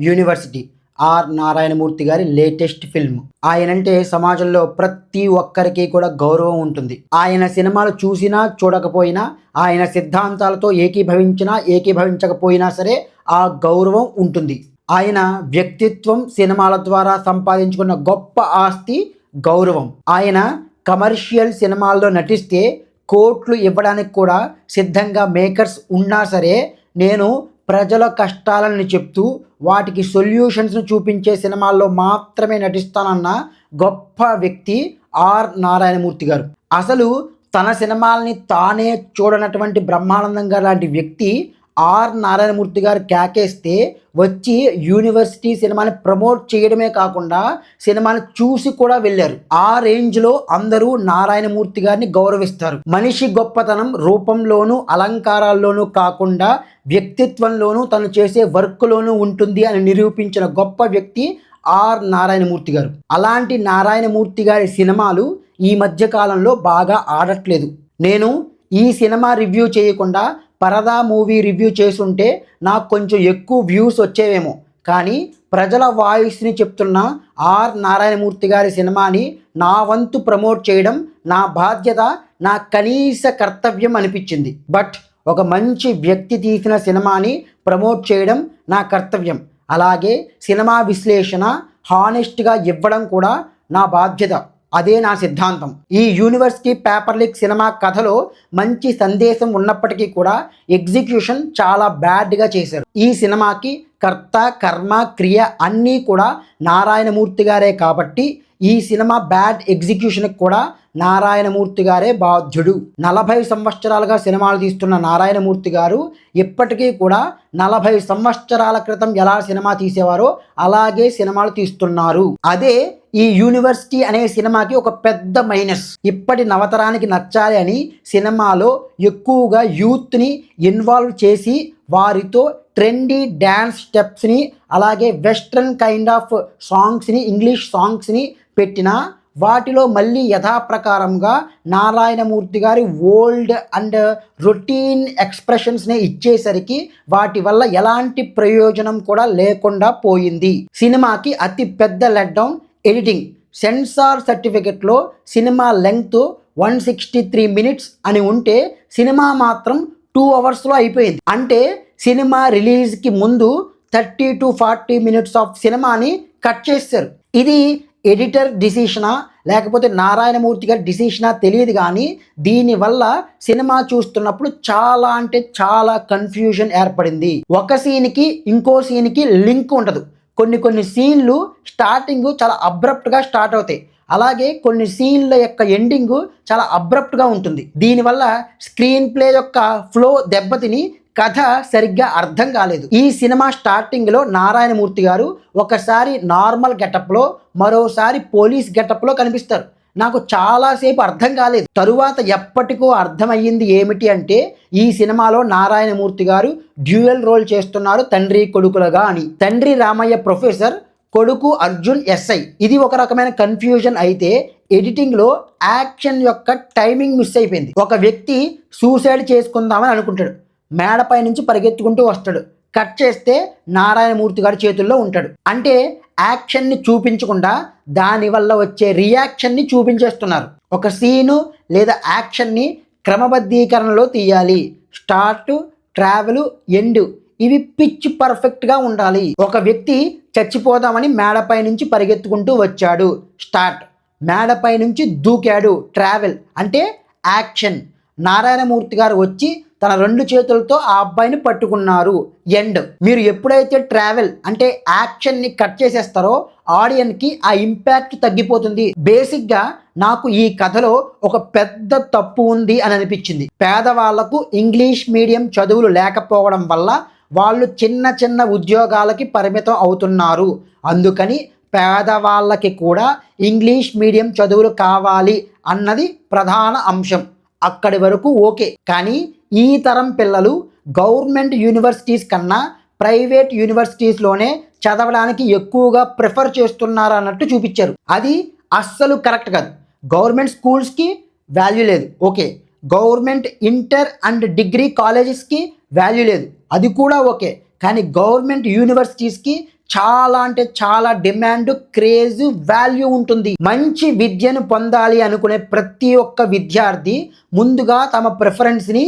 University are Narayanamurthy గారి latest film. ఆయనంటే సమాజంలో ప్రతి ఒక్కరికి కూడా గౌరవం ఉంటుంది. ఆయన సినిమాలు చూసినా చూడకపోయినా, ఆయన సిద్ధాంతాలతో ఏకీభవించినా ఏకీభవించకపోయినా సరే ఆ గౌరవం ఉంటుంది. ఆయన వ్యక్తిత్వం సినిమాల ద్వారా సంపాదించుకున్న గొప్ప ఆస్తి గౌరవం. ఆయన కమర్షియల్ సినిమాల్లో నటిస్తే కోట్లు ఇవ్వడానికి కూడా సిద్ధంగా మేకర్స్ ఉన్నా సరే, నేను ప్రజల కష్టాలను చెప్తూ వాటికి సొల్యూషన్స్ను చూపించే సినిమాల్లో మాత్రమే నటిస్తానన్న గొప్ప వ్యక్తి ఆర్ నారాయణమూర్తి గారు. అసలు తన సినిమాల్ని తానే చూడనటువంటి బ్రహ్మానందం గారు లాంటి వ్యక్తి ఆర్ నారాయణమూర్తి గారు కేకేస్తే వచ్చి యూనివర్సిటీ సినిమాని ప్రమోట్ చేయడమే కాకుండా సినిమాని చూసి కూడా వెళ్ళారు. ఆ రేంజ్లో అందరూ నారాయణమూర్తి గారిని గౌరవిస్తారు. మనిషి గొప్పతనం రూపంలోనూ అలంకారాల్లోనూ కాకుండా వ్యక్తిత్వంలోనూ తను చేసే వర్క్లోనూ ఉంటుంది అని నిరూపించిన గొప్ప వ్యక్తి ఆర్ నారాయణమూర్తి గారు. అలాంటి నారాయణమూర్తి గారి సినిమాలు ఈ మధ్య కాలంలో బాగా ఆడట్లేదు. నేను ఈ సినిమా రివ్యూ చేయకుండా పరదా మూవీ రివ్యూ చేసుంటే నాకు కొంచెం ఎక్కువ వ్యూస్ వచ్చేవేమో, కానీ ప్రజల వాయిస్ని చెప్తున్న ఆర్ నారాయణమూర్తి గారి సినిమాని నా వంతు ప్రమోట్ చేయడం నా బాధ్యత, నా కనీస కర్తవ్యం అనిపించింది. బట్ ఒక మంచి వ్యక్తి తీసిన సినిమాని ప్రమోట్ చేయడం నా కర్తవ్యం. అలాగే సినిమా విశ్లేషణ హానెస్ట్గా ఇవ్వడం కూడా నా బాధ్యత. అదే నా సిద్ధాంతం. ఈ యూనివర్సిటీ పేపర్ లీక్ సినిమా కథలో మంచి సందేశం ఉన్నప్పటికీ కూడా ఎగ్జిక్యూషన్ చాలా బ్యాడ్గా చేశారు. ఈ సినిమాకి కర్త కర్మ క్రియ అన్నీ కూడా నారాయణమూర్తి గారే కాబట్టి ఈ సినిమా బ్యాడ్ ఎగ్జిక్యూషన్కి కూడా నారాయణమూర్తి గారే బాధ్యుడు. 40 సంవత్సరాలుగా సినిమాలు తీస్తున్న నారాయణమూర్తి గారు ఇప్పటికీ కూడా 40 సంవత్సరాల క్రితం ఎలా సినిమా తీసేవారో అలాగే సినిమాలు తీస్తున్నారు. అదే ఈ యూనివర్సిటీ అనే సినిమాకి ఒక పెద్ద మైనస్. ఇప్పటి నవతరానికి నచ్చాలి అని సినిమాలో ఎక్కువగా యూత్ని ఇన్వాల్వ్ చేసి వారితో ట్రెండీ డ్యాన్స్ స్టెప్స్ని అలాగే వెస్ట్రన్ కైండ్ ఆఫ్ సాంగ్స్ని ఇంగ్లీష్ సాంగ్స్ని పెట్టిన వాటిలో మళ్ళీ యథాప్రకారంగా నారాయణమూర్తి గారి ఓల్డ్ అండ్ రొటీన్ ఎక్స్ప్రెషన్స్ని ఇచ్చేసరికి వాటి వల్ల ఎలాంటి ప్రయోజనం కూడా లేకుండా పోయింది. సినిమాకి అతి పెద్ద లెట్డౌన్ ఎడిటింగ్. సెన్సార్ సర్టిఫికెట్లో సినిమా లెంగ్త్ 163 మినిట్స్ అని ఉంటే సినిమా మాత్రం 2 అవర్స్లో అయిపోయింది. అంటే సినిమా రిలీజ్కి ముందు 30 to 40 మినిట్స్ ఆఫ్ సినిమాని కట్ చేశారు. ఇది ఎడిటర్ డిసిషనా లేకపోతే నారాయణమూర్తి గారి డిసిషనా తెలియదు, కానీ దీనివల్ల సినిమా చూస్తున్నప్పుడు చాలా అంటే చాలా కన్ఫ్యూజన్ ఏర్పడింది. ఒక సీన్కి ఇంకో సీన్కి లింక్ ఉండదు. కొన్ని సీన్లు స్టార్టింగ్ చాలా అబ్రప్ట్గా స్టార్ట్ అవుతాయి, అలాగే కొన్ని సీన్ల యొక్క ఎండింగ్ చాలా అబ్రప్ట్గా ఉంటుంది. దీనివల్ల స్క్రీన్ ప్లే యొక్క ఫ్లో దెబ్బతిని కథ సరిగ్గా అర్థం కాలేదు. ఈ సినిమా స్టార్టింగ్లో నారాయణమూర్తి గారు ఒకసారి నార్మల్ గెటప్లో మరోసారి పోలీస్ గెటప్లో కనిపిస్తారు. నాకు చాలాసేపు అర్థం కాలేదు. తరువాత ఎప్పటికో అర్థమయ్యింది ఏమిటి అంటే ఈ సినిమాలో నారాయణమూర్తి గారు డ్యూయల్ రోల్ చేస్తున్నారు తండ్రి కొడుకులుగా అని. తండ్రి రామయ్య ప్రొఫెసర్, కొడుకు అర్జున్ ఎస్ఐ. ఇది ఒక రకమైన కన్ఫ్యూజన్ అయితే ఎడిటింగ్లో యాక్షన్ యొక్క టైమింగ్ మిస్ అయిపోయింది. ఒక వ్యక్తి సూసైడ్ చేసుకుందామని అనుకుంటాడు, మేడపై నుంచి పరిగెత్తుకుంటూ వస్తాడు, కట్ చేస్తే నారాయణమూర్తి గారి చేతుల్లో ఉంటాడు. అంటే యాక్షన్ని చూపించకుండా దానివల్ల వచ్చే రియాక్షన్ని చూపించేస్తున్నారు. ఒక సీను లేదా యాక్షన్ని క్రమబద్ధీకరణలో తీయాలి. స్టార్ట్, ట్రావెల్, ఎండ్ ఇవి పిచ్ పర్ఫెక్ట్గా ఉండాలి. ఒక వ్యక్తి చచ్చిపోదామని మేడపై నుంచి పరిగెత్తుకుంటూ వచ్చాడు, స్టార్ట్. మేడపై నుంచి దూకాడు, ట్రావెల్ అంటే యాక్షన్. నారాయణమూర్తి గారు వచ్చి తన 2 చేతులతో ఆ అబ్బాయిని పట్టుకున్నారు, ఎండ్. మీరు ఎప్పుడైతే ట్రావెల్ అంటే యాక్షన్ని కట్ చేసేస్తారో ఆడియన్కి ఆ ఇంపాక్ట్ తగ్గిపోతుంది. బేసిక్గా నాకు ఈ కథలో ఒక పెద్ద తప్పు ఉంది అని అనిపించింది. పేదవాళ్లకు ఇంగ్లీష్ మీడియం చదువులు లేకపోవడం వల్ల వాళ్ళు చిన్న ఉద్యోగాలకి పరిమితం అవుతున్నారు. అందుకని పేదవాళ్ళకి కూడా ఇంగ్లీష్ మీడియం చదువులు కావాలి అన్నది ప్రధాన అంశం. అక్కడి వరకు ఓకే, కానీ ఈ తరం పిల్లలు గవర్నమెంట్ యూనివర్సిటీస్ కన్నా ప్రైవేట్ యూనివర్సిటీస్లోనే చదవడానికి ఎక్కువగా ప్రిఫర్ చేస్తున్నారు అన్నట్టు చూపించారు. అది అస్సలు కరెక్ట్ కాదు. గవర్నమెంట్ స్కూల్స్కి వాల్యూ లేదు, okay. Government inter and degree కాలేజెస్కి వాల్యూ లేదు, అది కూడా ఓకే. కానీ గవర్నమెంట్ యూనివర్సిటీస్కి చాలా అంటే చాలా డిమాండ్, క్రేజ్, వాల్యూ ఉంటుంది. మంచి విద్యను పొందాలి అనుకునే ప్రతి ఒక్క విద్యార్థి ముందుగా తమ ప్రిఫరెన్స్ని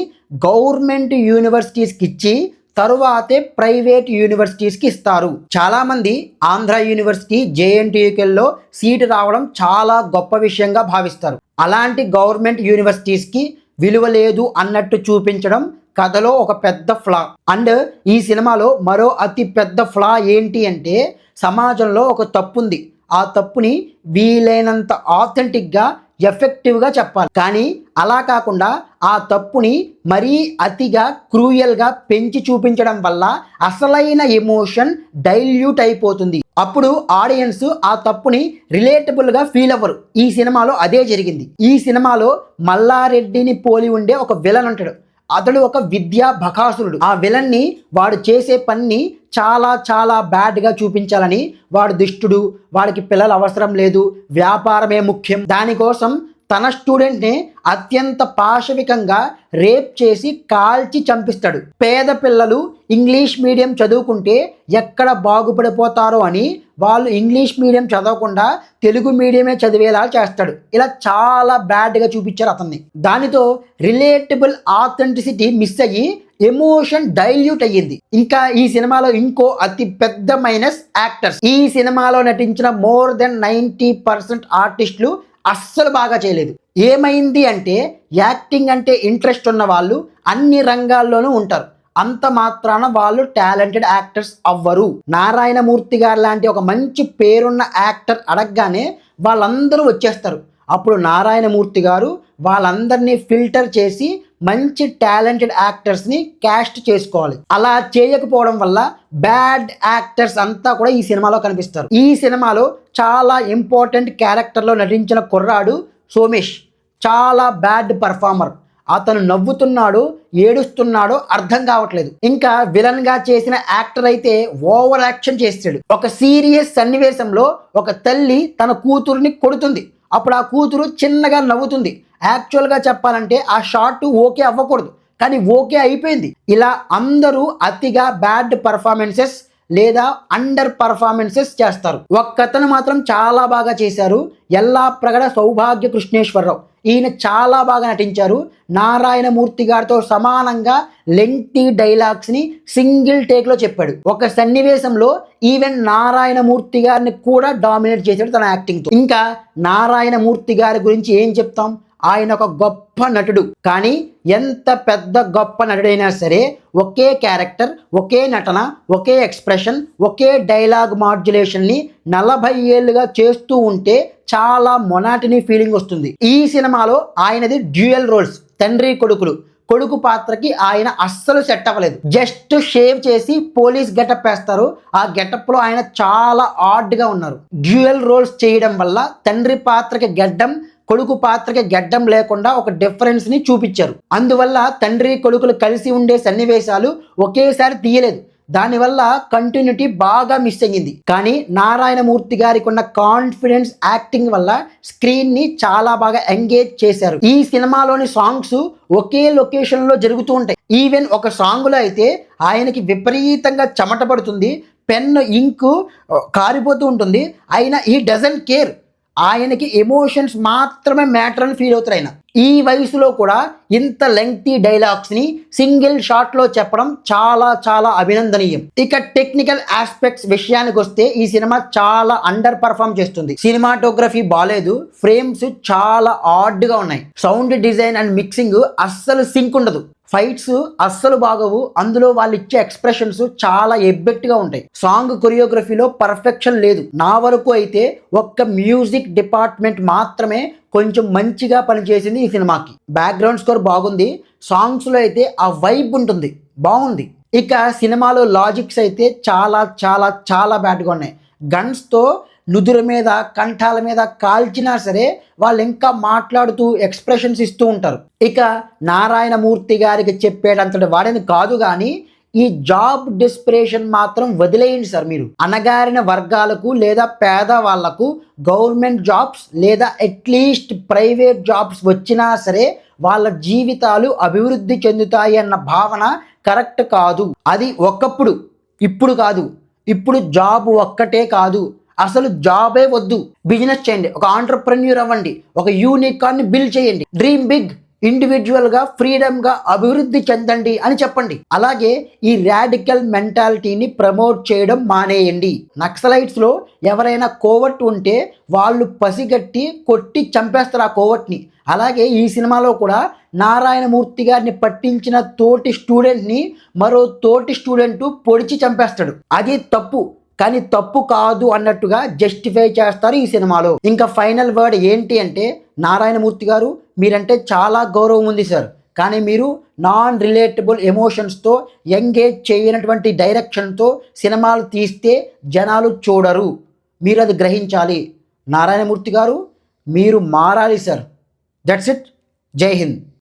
గవర్నమెంట్ యూనివర్సిటీస్కి ఇచ్చి తరువాతే ప్రైవేట్ యూనివర్సిటీస్కి ఇస్తారు. చాలామంది ఆంధ్ర యూనివర్సిటీ జేఎన్టీయూకేల్లో సీటు రావడం చాలా గొప్ప విషయంగా భావిస్తారు. అలాంటి గవర్నమెంట్ యూనివర్సిటీస్కి విలువ లేదు అన్నట్టు చూపించడం కథలో ఒక పెద్ద ఫ్లా. అండ్ ఈ సినిమాలో మరో అతి పెద్ద ఫ్లా ఏంటి అంటే, సమాజంలో ఒక తప్పు ఉంది, ఆ తప్పుని వీలైనంత ఆథెంటిక్గా ఎఫెక్టివ్గా చెప్పాలి. కానీ అలా కాకుండా ఆ తప్పుని మరీ అతిగా క్రూయల్గా పెంచి చూపించడం వల్ల అసలైన ఎమోషన్ డైల్యూట్ అయిపోతుంది. అప్పుడు ఆడియన్స్ ఆ తప్పుని రిలేటబుల్గా ఫీల్ అవ్వరు. ఈ సినిమాలో అదే జరిగింది. ఈ సినిమాలో మల్లారెడ్డిని పోలి ఉండే ఒక విలన్ ఉంటాడు. అతడు ఒక విద్యా బకాసురుడు. ఆ విలన్ని వాడు చేసే పని చాలా చాలా బ్యాడ్గా చూపించాలని, వాడు దుష్టుడు, వాడికి పిల్లలు అవసరం లేదు, వ్యాపారమే ముఖ్యం, దానికోసం తన స్టూడెంట్ని అత్యంత పాశవికంగా రేప్ చేసి కాల్చి చంపిస్తాడు. పేద పిల్లలు ఇంగ్లీష్ మీడియం చదువుకుంటే ఎక్కడ బాగుపడిపోతారో అని వాళ్ళు ఇంగ్లీష్ మీడియం చదవకుండా తెలుగు మీడియమే చదివేలా చేస్తాడు. ఇలా చాలా బ్యాడ్గా చూపించారు అతన్ని. దానితో రిలేటబుల్ ఆథెంటిసిటీ మిస్ అయ్యి ఎమోషన్ డైల్యూట్ అయ్యింది. ఇంకా ఈ సినిమాలో ఇంకో అతి పెద్ద మైనస్ యాక్టర్స్. ఈ సినిమాలో నటించిన మోర్ దెన్ 90% ఆర్టిస్టులు అస్సలు బాగా చేయలేదు. ఏమైంది అంటే, యాక్టింగ్ అంటే ఇంట్రెస్ట్ ఉన్న వాళ్ళు అన్ని రంగాల్లోనూ ఉంటారు, అంత మాత్రాన వాళ్ళు టాలెంటెడ్ యాక్టర్స్ అవ్వరు. నారాయణమూర్తి గారు లాంటి ఒక మంచి పేరున్న యాక్టర్ అడగగానే వాళ్ళందరూ వచ్చేస్తారు. అప్పుడు నారాయణమూర్తి గారు వాళ్ళందరినీ ఫిల్టర్ చేసి మంచి టాలెంటెడ్ యాక్టర్స్ని క్యాస్ట్ చేసుకోవాలి. అలా చేయకపోవడం వల్ల బ్యాడ్ యాక్టర్స్ అంతా కూడా ఈ సినిమాలో కనిపిస్తారు. ఈ సినిమాలో చాలా ఇంపార్టెంట్ క్యారెక్టర్లో నటించిన కుర్రాడు సోమేష్ చాలా బ్యాడ్ పర్ఫార్మర్. అతను నవ్వుతున్నాడో ఏడుస్తున్నాడో అర్థం కావట్లేదు. ఇంకా విలన్గా చేసిన యాక్టర్ అయితే ఓవర్ యాక్షన్ చేస్తాడు. ఒక సీరియస్ సన్నివేశంలో ఒక తల్లి తన కూతురుని కొడుతుంది. అప్పుడు ఆ కూతురు చిన్నగా నవ్వుతుంది. యాక్చువల్గా చెప్పాలంటే ఆ షాట్ ఓకే అవ్వకూడదు, కానీ ఓకే అయిపోయింది. ఇలా అందరూ అతిగా బ్యాడ్ పర్ఫార్మెన్సెస్ లేదా అండర్ పర్ఫార్మెన్సెస్ చేస్తారు. ఒక్కతను మాత్రం చాలా బాగా చేశారు, ఎల్లాప్రగడ సౌభాగ్య కృష్ణేశ్వరరావు. ఈయన చాలా బాగా నటించారు. నారాయణమూర్తి గారితో సమానంగా లెంగ్తీ డైలాగ్స్ని సింగిల్ టేక్లో చెప్పాడు. ఒక సన్నివేశంలో ఈవెన్ నారాయణమూర్తి గారిని కూడా డామినేట్ చేశాడు తన యాక్టింగ్తో. ఇంకా నారాయణమూర్తి గారి గురించి ఏం చెప్తాం, ఆయన ఒక గొప్ప నటుడు. కానీ ఎంత పెద్ద గొప్ప నటుడైనా సరే ఒకే క్యారెక్టర్, ఒకే నటన, ఒకే ఎక్స్ప్రెషన్, ఒకే డైలాగ్ మాడ్యులేషన్ని 40 ఏళ్ళుగా చేస్తూ ఉంటే చాలా మొనాటినీ ఫీలింగ్ వస్తుంది. ఈ సినిమాలో ఆయనది డ్యూయల్ రోల్స్, తండ్రి కొడుకులు. కొడుకు పాత్రకి ఆయన అస్సలు సెట్ అవ్వలేదు. జస్ట్ షేవ్ చేసి పోలీస్ గెటప్ వేస్తారు. ఆ గెటప్లో ఆయన చాలా ఆడ్గా ఉన్నారు. డ్యూయల్ రోల్స్ చేయడం వల్ల తండ్రి పాత్రకి గెడ్డం, కొడుకు పాత్రకి గెడ్డం లేకుండా ఒక డిఫరెన్స్ని చూపించారు. అందువల్ల తండ్రి కొడుకులు కలిసి ఉండే సన్నివేశాలు ఒకేసారి తీయలేదు. దానివల్ల కంటిన్యూటీ బాగా మిస్ అయ్యింది. కానీ నారాయణమూర్తి గారికి ఉన్న కాన్ఫిడెన్స్ యాక్టింగ్ వల్ల స్క్రీన్ని చాలా బాగా ఎంగేజ్ చేశారు. ఈ సినిమాలోని సాంగ్స్ ఒకే లొకేషన్లో జరుగుతూ ఉంటాయి. ఈవెన్ ఒక సాంగ్లో అయితే ఆయనకి విపరీతంగా చెమట పడుతుంది, పెన్ ఇంకు కారిపోతూ ఉంటుంది, అయినా ఈ డజంట్ కేర్. ఆయనకి ఎమోషన్స్ మాత్రమే మ్యాటర్ అని ఫీల్ అవుతారు ఆయన. ఈ వయసులో కూడా ఇంత లెంగ్తీ డైలాగ్స్ని సింగిల్ షాట్లో చెప్పడం చాలా చాలా అభినందనీయం. ఇక టెక్నికల్ ఆస్పెక్ట్స్ విషయానికి వస్తే ఈ సినిమా చాలా అండర్ పర్ఫామ్ చేస్తుంది. సినిమాటోగ్రఫీ బాలేదు, ఫ్రేమ్స్ చాలా ఆడ్గా ఉన్నాయి, సౌండ్ డిజైన్ అండ్ మిక్సింగ్ అస్సలు సింక్ ఉండదు, ఫైట్స్ అస్సలు బాగోవు. అందులో వాళ్ళు ఇచ్చే ఎక్స్ప్రెషన్స్ చాలా ఎబ్బెట్టుగా ఉంటాయి. సాంగ్ కొరియోగ్రఫీలో పర్ఫెక్షన్ లేదు. నా వరకు అయితే ఒక్క మ్యూజిక్ డిపార్ట్మెంట్ మాత్రమే కొంచెం మంచిగా పనిచేసింది ఈ సినిమాకి. బ్యాక్గ్రౌండ్ స్కోర్ బాగుంది, సాంగ్స్లో అయితే ఆ వైబ్ ఉంటుంది, బాగుంది. ఇక సినిమాలో లాజిక్స్ అయితే చాలా చాలా చాలా బ్యాడ్గా ఉన్నాయి. గన్స్తో నుదురు మీద, కంఠాల మీద కాల్చినా సరే వాళ్ళు ఇంకా మాట్లాడుతూ ఎక్స్ప్రెషన్స్ ఇస్తూ ఉంటారు. ఇక నారాయణమూర్తి గారికి చెప్పేటంతటి వాడిని కాదు, కానీ ఈ జాబ్ డిస్పరేషన్ మాత్రం వదిలేయండి సార్. మీరు అణగారిన వర్గాలకు లేదా పేదవాళ్లకు గవర్నమెంట్ జాబ్స్ లేదా అట్లీస్ట్ ప్రైవేట్ జాబ్స్ వచ్చినా సరే వాళ్ళ జీవితాలు అభివృద్ధి చెందుతాయి అన్న భావన కరెక్ట్ కాదు. అది ఒకప్పుడు, ఇప్పుడు కాదు. ఇప్పుడు జాబ్ ఒక్కటే కాదు, అసలు జాబే వద్దు, బిజినెస్ చేయండి, ఒక ఆంటర్ప్రెన్యూర్ అవ్వండి, ఒక యూనికార్న్ని బిల్డ్ చేయండి, డ్రీమ్ బిగ్, ఇండివిజువల్గా ఫ్రీడమ్గా అభివృద్ధి చెందండి అని చెప్పండి. అలాగే ఈ రాడికల్ మెంటాలిటీని ప్రమోట్ చేయడం మానేయండి. నక్సలైట్స్లో ఎవరైనా కోవట్ ఉంటే వాళ్ళు పసిగట్టి కొట్టి చంపేస్తారు ఆ కోవట్ని. అలాగే ఈ సినిమాలో కూడా నారాయణమూర్తి గారిని పట్టించిన తోటి స్టూడెంట్ని మరో తోటి స్టూడెంట్ పొడిచి చంపేస్తాడు. అది తప్పు, కానీ తప్పు కాదు అన్నట్టుగా జస్టిఫై చేస్తారు ఈ సినిమాలో. ఇంకా ఫైనల్ వర్డ్ ఏంటి అంటే, నారాయణమూర్తి గారు మీరంటే చాలా గౌరవం ఉంది సార్, కానీ మీరు నాన్ రిలేటబుల్ ఎమోషన్స్తో ఎంగేజ్ చేయనటువంటి డైరెక్షన్తో సినిమాలు తీస్తే జనాలు చూడరు, మీరు అది గ్రహించాలి. నారాయణమూర్తి గారు మీరు మారాలి సార్. That's it. జై హింద్.